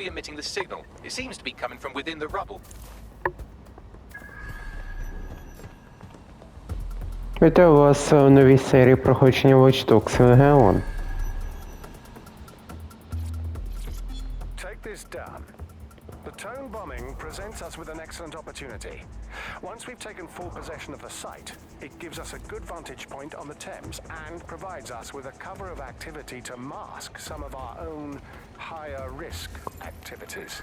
be emitting the signal. It seems to be coming from within the rubble. Вітаю вас у новій серії проходження Watch Dogs Legion. Take this down. The tone bombing presents us with an excellent opportunity. Once we've taken full possession of the site, it gives us a good vantage point on the Thames and provides us with a cover of activity to mask some of our own higher risk activities.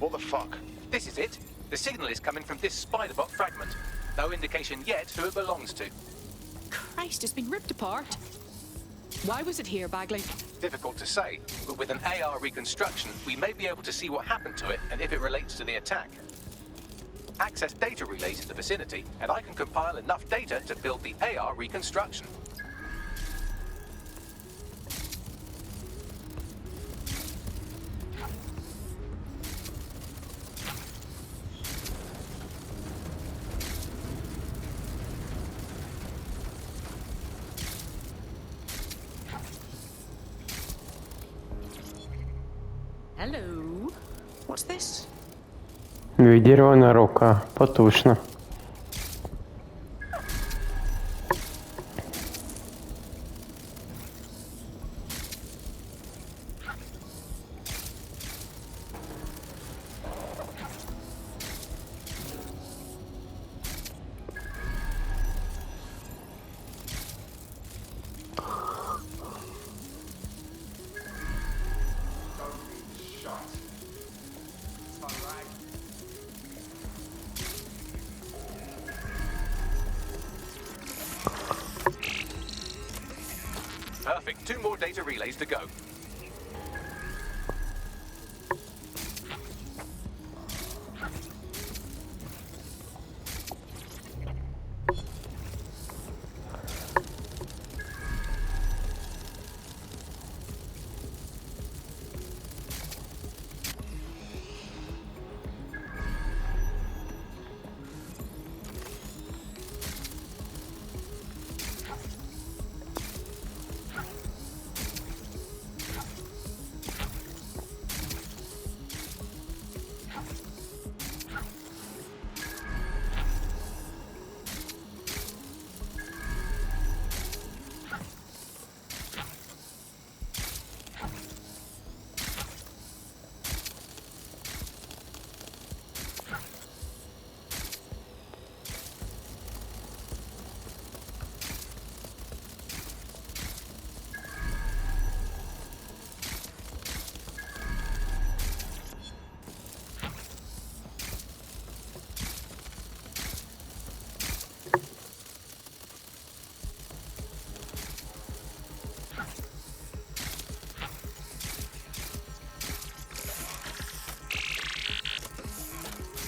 What the fuck? This is it. The signal is coming from this spider-bot fragment. No indication yet who it belongs to. Christ, it's been ripped apart. Why was it here, Bagley? Difficult to say, but with an AR reconstruction, we may be able to see what happened to it and if it relates to the attack. Access data relays in the vicinity, and I can compile enough data to build the AR reconstruction. Hello. What's this? Відірвана рука. Потужно. Perfect. 2 more data relays to go.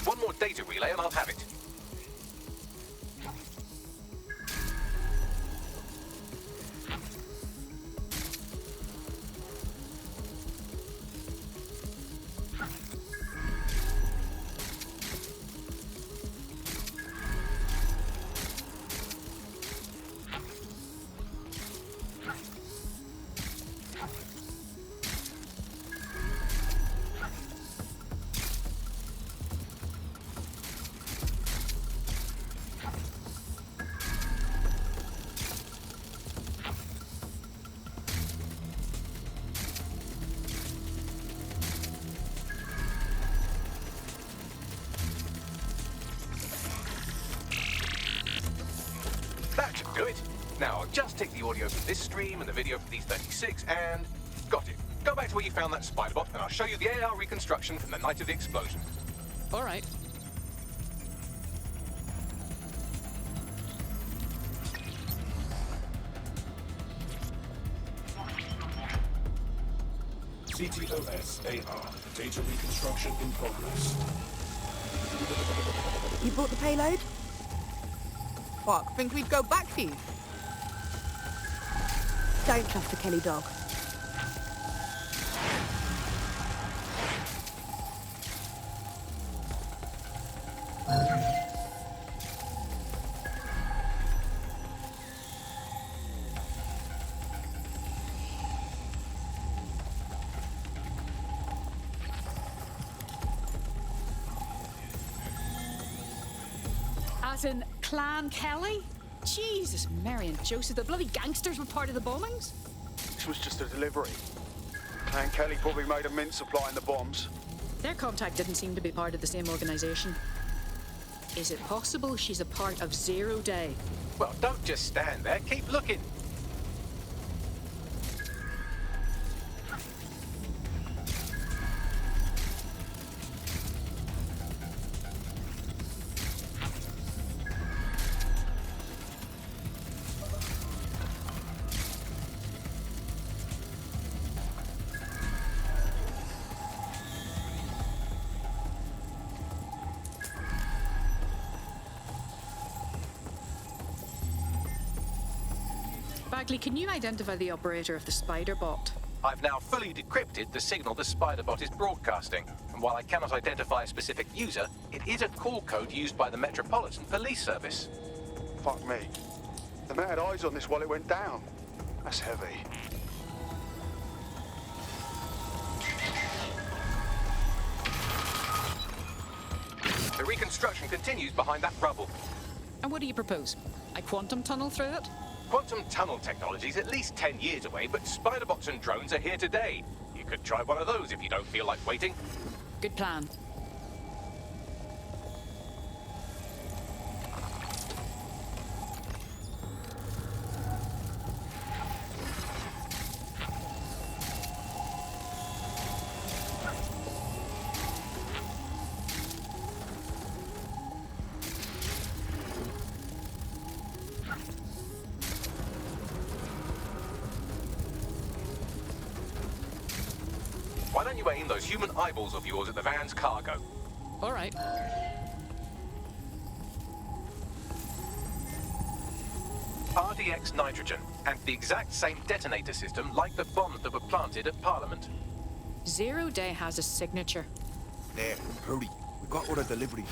One more data relay and I'll have it. That should do it. Now, I'll just take the audio from this stream and the video from these 36 and... Got it. Go back to where you found that spider bot and I'll show you the AR reconstruction from the night of the explosion. All right. CTOS AR. Data reconstruction in progress. You brought the payload? Fuck, think we'd go back to you? Don't trust the Kelly dog. As in Clan Kelly? Jesus, Mary and Joseph, the bloody gangsters were part of the bombings? This was just a delivery. Clan Kelly probably made a mint supplying the bombs. Their contact didn't seem to be part of the same organization. Is it possible she's a part of Zero Day? Well, don't just stand there. Keep looking. Bagley, can you identify the operator of the spider bot? I've now fully decrypted the signal the Spiderbot is broadcasting, and while I cannot identify a specific user, it is a call code used by the Metropolitan Police Service. Fuck me. The man had eyes on this while it went down. That's heavy. The reconstruction continues behind that rubble. And what do you propose? I quantum tunnel through it? Quantum tunnel technology is at least 10 years away, but Spiderbots and drones are here today. You could try one of those if you don't feel like waiting. Good plan. Why don't you aim those human eyeballs of yours at the van's cargo? All right. RDX nitrogen, and the exact same detonator system like the bombs that were planted at Parliament. Zero Day has a signature. There, hurry. We got other deliveries.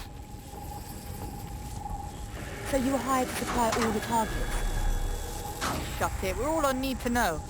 So you were hired to supply all the targets? Shut it, we're all on need to know.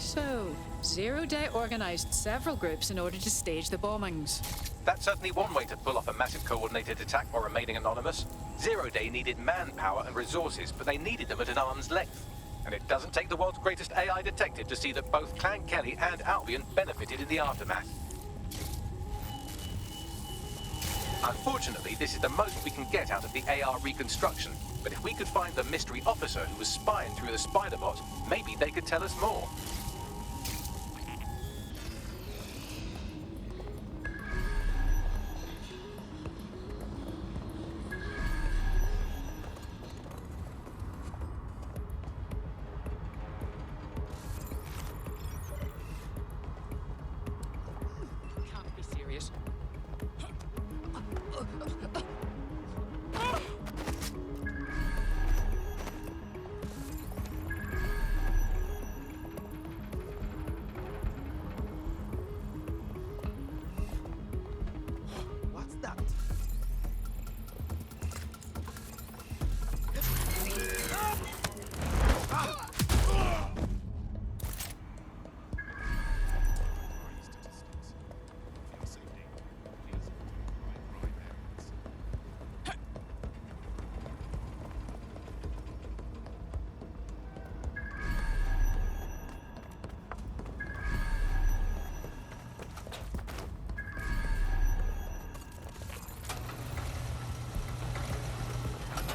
So, Zero Day organized several groups in order to stage the bombings. That's certainly one way to pull off a massive coordinated attack while remaining anonymous. Zero Day needed manpower and resources, but they needed them at an arm's length. And it doesn't take the world's greatest AI detective to see that both Clan Kelly and Albion benefited in the aftermath. Unfortunately, this is the most we can get out of the AR reconstruction, but if we could find the mystery officer who was spying through the Spiderbot, maybe they could tell us more. Can't be serious. What's that?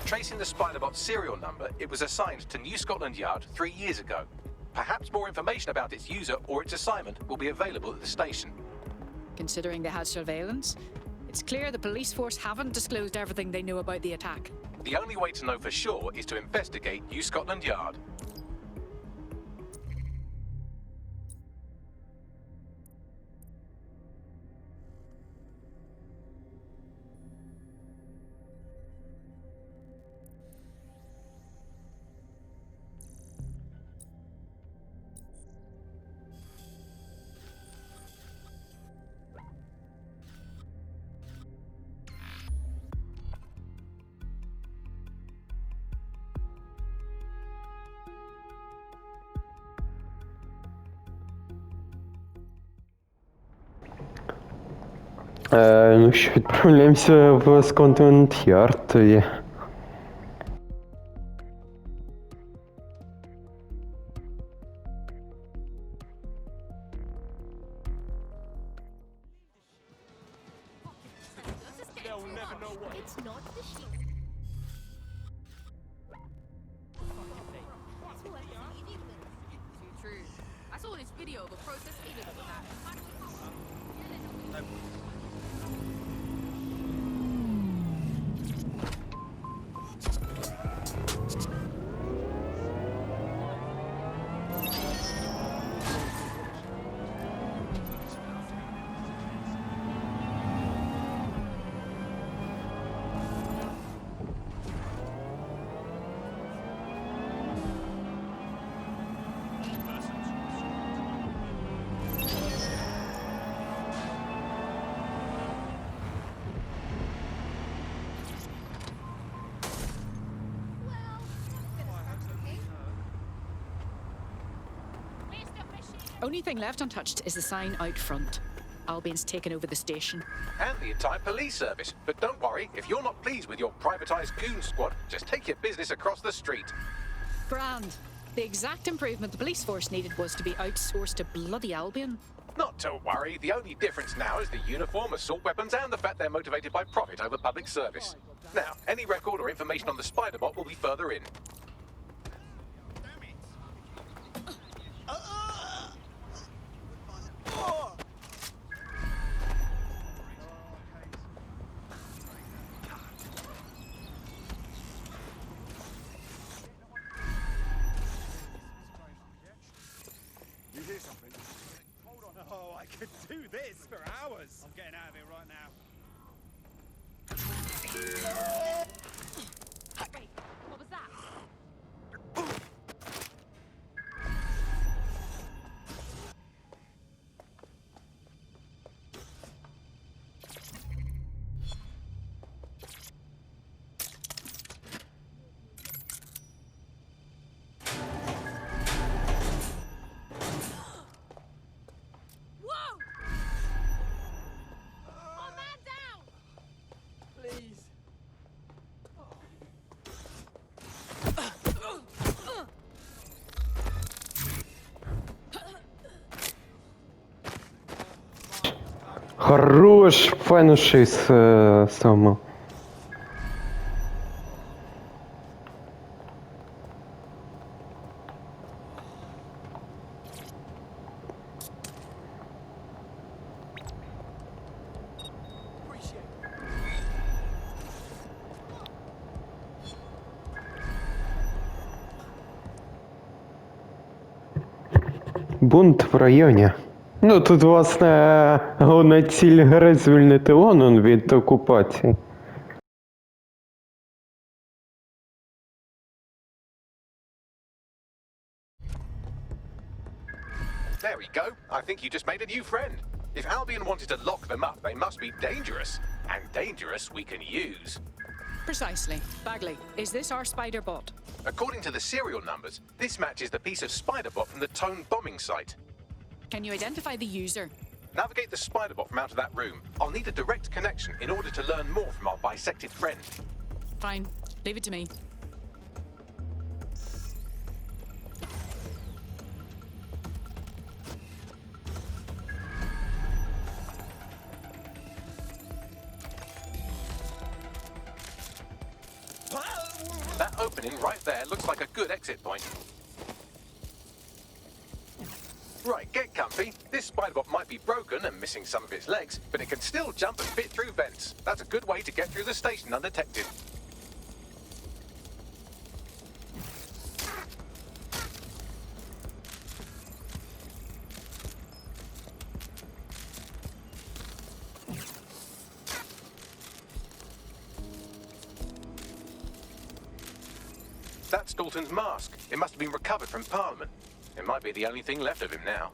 Tracing the Spiderbot's serial number, it was assigned to New Scotland Yard 3 years ago. Perhaps more information about its user or its assignment will be available at the station. Considering they had surveillance, it's clear the police force haven't disclosed everything they know about the attack. The only way to know for sure is to investigate New Scotland Yard. Ну що, відправляємося в Скотланд Ярд тоді. True. I saw this video of a protest leader with that. Only thing left untouched is the sign out front. Albion's taken over the station. And the entire police service. But don't worry, if you're not pleased with your privatised goon squad, just take your business across the street. Grand. The exact improvement the police force needed was to be outsourced to bloody Albion. Not to worry, the only difference now is the uniform, assault weapons, and the fact they're motivated by profit over public service. Now, any record or information on the spider bot will be further in. You hear something? Hold on. Oh, I could do this for hours. I'm getting out of here right now. Wait, what was that? Whoa! Oh, man down! Please. Хорош, файно щось саме. Бунт в районі. Ну, тут, власне, головна ціль гри звільнити Лондон від окупації. There we go. I think you just made a new friend. If Albion wanted to lock them up, they must be dangerous. And dangerous we can use. Precisely. Bagley, is this our spider bot? According to the serial numbers, this matches the piece of spider bot from the Tone bombing site. Can you identify the user? Navigate the spider bot from out of that room. I'll need a direct connection in order to learn more from our bisected friend. Fine. Leave it to me. That opening right there looks like a good exit point. Right, get comfy. This spider-bot might be broken and missing some of its legs, but it can still jump and fit through vents. That's a good way to get through the station undetected. That's Dalton's mask. It must have been recovered from Parliament. It might be the only thing left of him now.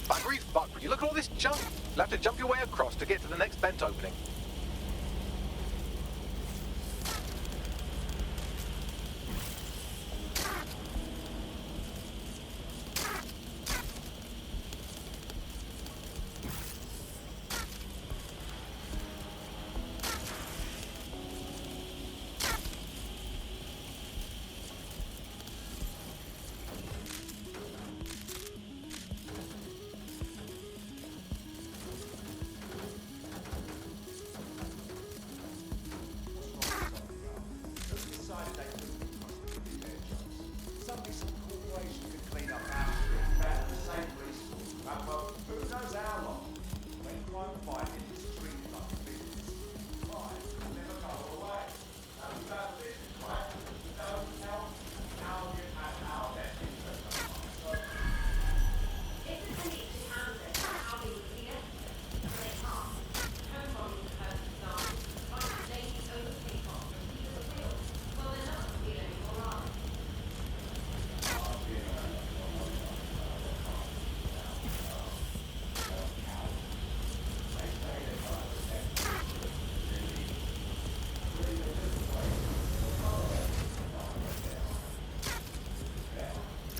Buggery fuck, would you look at all this junk? You'll have to jump your way across to get to the next vent opening.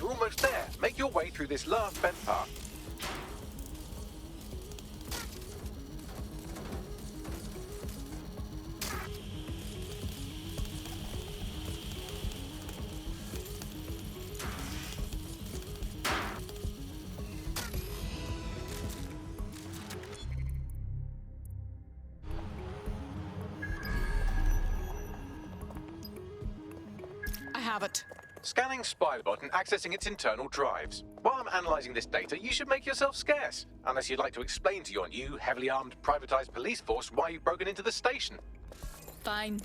You're almost there. Make your way through this last vent part. I have it. Scanning Spiderbot and accessing its internal drives. While I'm analysing this data, you should make yourself scarce. Unless you'd like to explain to your new, heavily armed, privatised police force why you've broken into the station. Fine.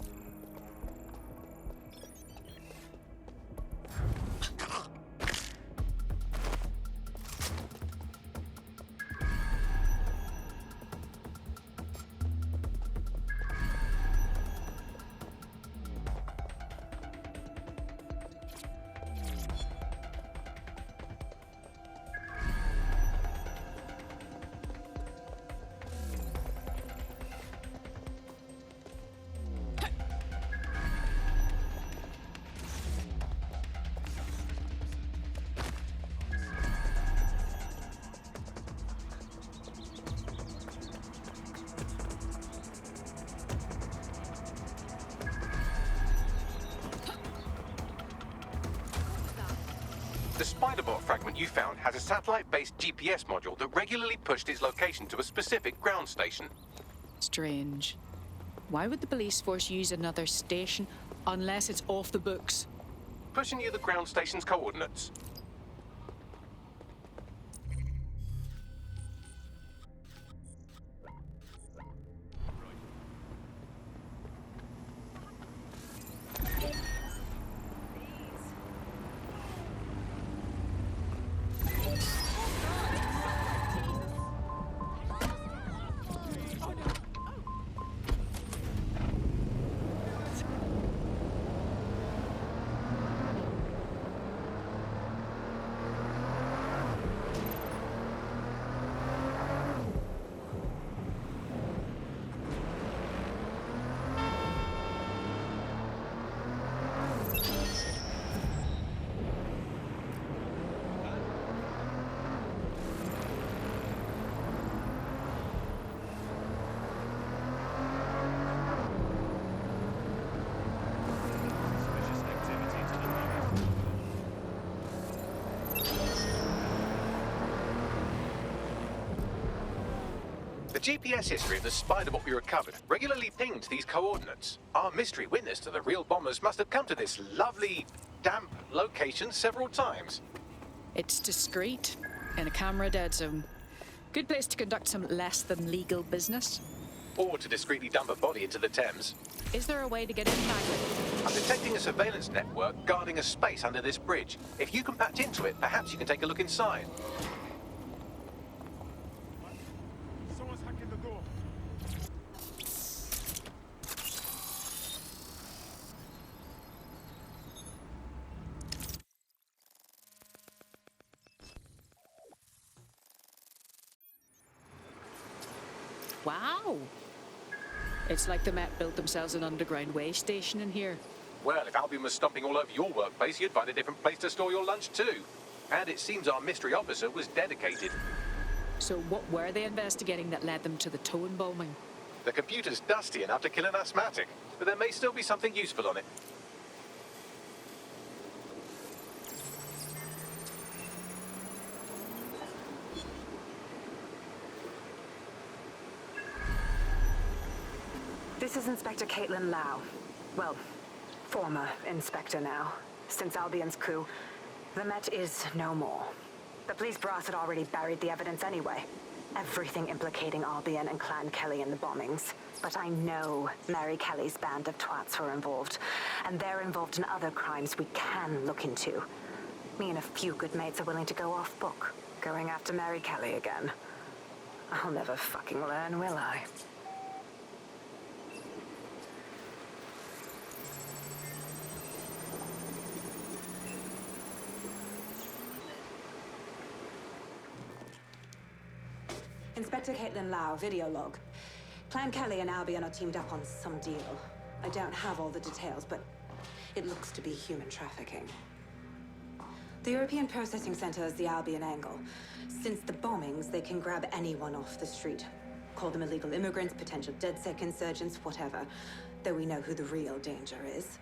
The Spiderbot fragment you found has a satellite-based GPS module that regularly pushed its location to a specific ground station. Strange. Why would the police force use another station unless it's off the books? Pushing you the ground station's coordinates. GPS history of the spider bot we recovered regularly pinged these coordinates. Our mystery witness to the real bombers must have come to this lovely, damp location several times. It's discreet, in a camera dead zone. Good place to conduct some less than legal business. Or to discreetly dump a body into the Thames. Is there a way to get in back? I'm detecting a surveillance network guarding a space under this bridge. If you can patch into it, perhaps you can take a look inside. Someone's hacking the door. Wow! It's like the Met built themselves an underground way station in here. Well, if Albion was stomping all over your workplace, you'd find a different place to store your lunch too. And it seems our mystery officer was dedicated. So what were they investigating that led them to the towing bombing? The computer's dusty enough to kill an asthmatic, but there may still be something useful on it. This is Inspector Caitlin Lau. Well, former inspector now. Since Albion's coup, the Met is no more. The police brass had already buried the evidence anyway. Everything implicating Albion and Clan Kelly in the bombings. But I know Mary Kelly's band of twats were involved. And they're involved in other crimes we can look into. Me and a few good mates are willing to go off book, going after Mary Kelly again. I'll never fucking learn, will I? Inspector Caitlin Lau, video log. Clan Kelly and Albion are teamed up on some deal. I don't have all the details, but it looks to be human trafficking. The European Processing Center is the Albion angle. Since the bombings, they can grab anyone off the street. Call them illegal immigrants, potential DedSec insurgents, whatever. Though we know who the real danger is.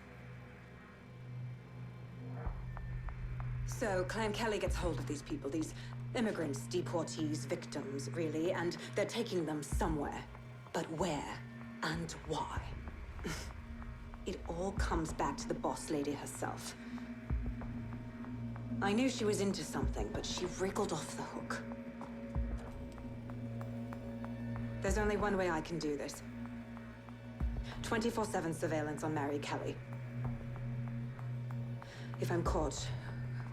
So Clan Kelly gets hold of these people, these immigrants, deportees, victims, really, and they're taking them somewhere. But where and why? It all comes back to the boss lady herself. I knew she was into something, but she wriggled off the hook. There's only one way I can do this. 24/7 surveillance on Mary Kelly. If I'm caught,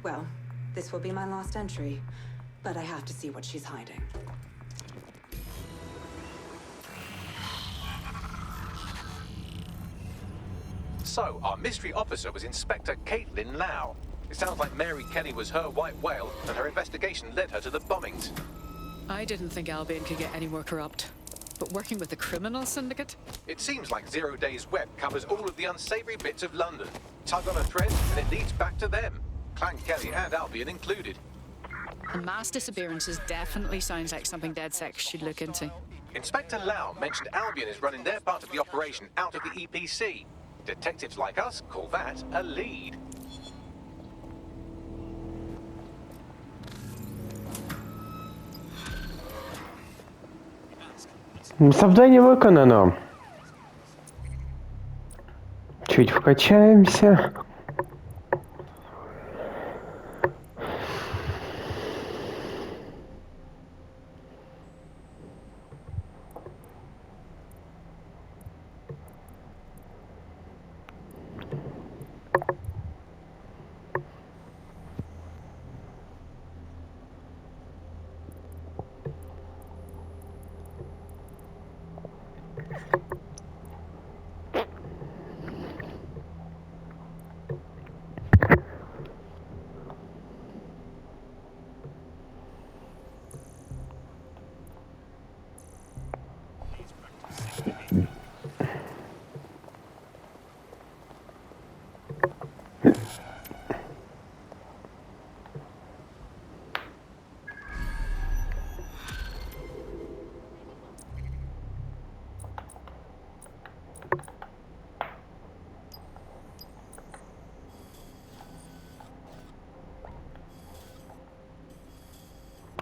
well, this will be my last entry. But I have to see what she's hiding. So, our mystery officer was Inspector Caitlin Lau. It sounds like Mary Kelly was her white whale, and her investigation led her to the bombings. I didn't think Albion could get any more corrupt. But working with the criminal syndicate? It seems like Zero Days Web covers all of the unsavory bits of London. Tug on a thread, and it leads back to them. Clan Kelly and Albion included. And mass disappearances definitely sounds like something DedSec should look into. Inspector Lau mentioned Albion is running their part of the operation out of the EPC. Detectives like us call that a lead. Завдання виконано. Чуть вкачаємося.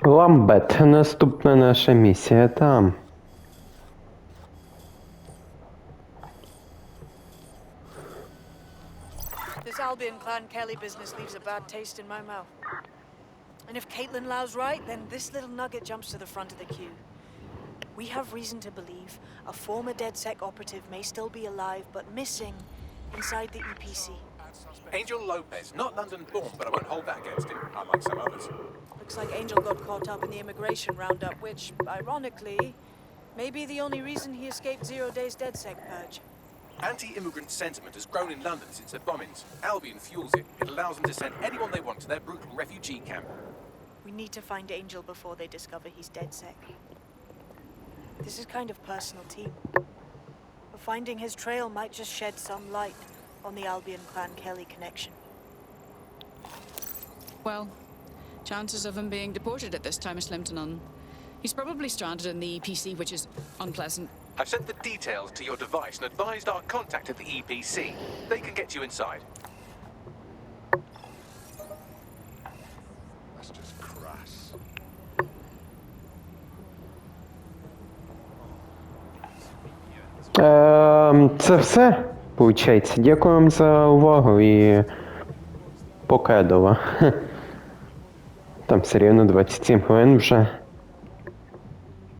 Ламбет, наступна наша місія там. This Albion Clan Kelly business leaves a bad taste in my mouth. And if Caitlin Lau's right, then this little nugget jumps to the front of the queue. We have reason to believe a former DedSec operative may still be alive, but missing inside the EPC. Angel Lopez, not London-born, but I won't hold that against him, unlike some others. Looks like Angel got caught up in the immigration roundup, which, ironically, may be the only reason he escaped 0 Days DedSec purge. Anti-immigrant sentiment has grown in London since the bombings. Albion fuels it. It allows them to send anyone they want to their brutal refugee camp. We need to find Angel before they discover he's DedSec. This is kind of personal, team. But finding his trail might just shed some light on the Albion Clan Kelly connection. Well, chances of him being deported at this time are slim to none. He's probably stranded in the EPC, which is unpleasant. I've sent the details to your device and advised our contact at the EPC. They can get you inside. That's just crass. Це все, виходить. Дякую вам за увагу і покедова. Там все рівно 27 хвилин вже.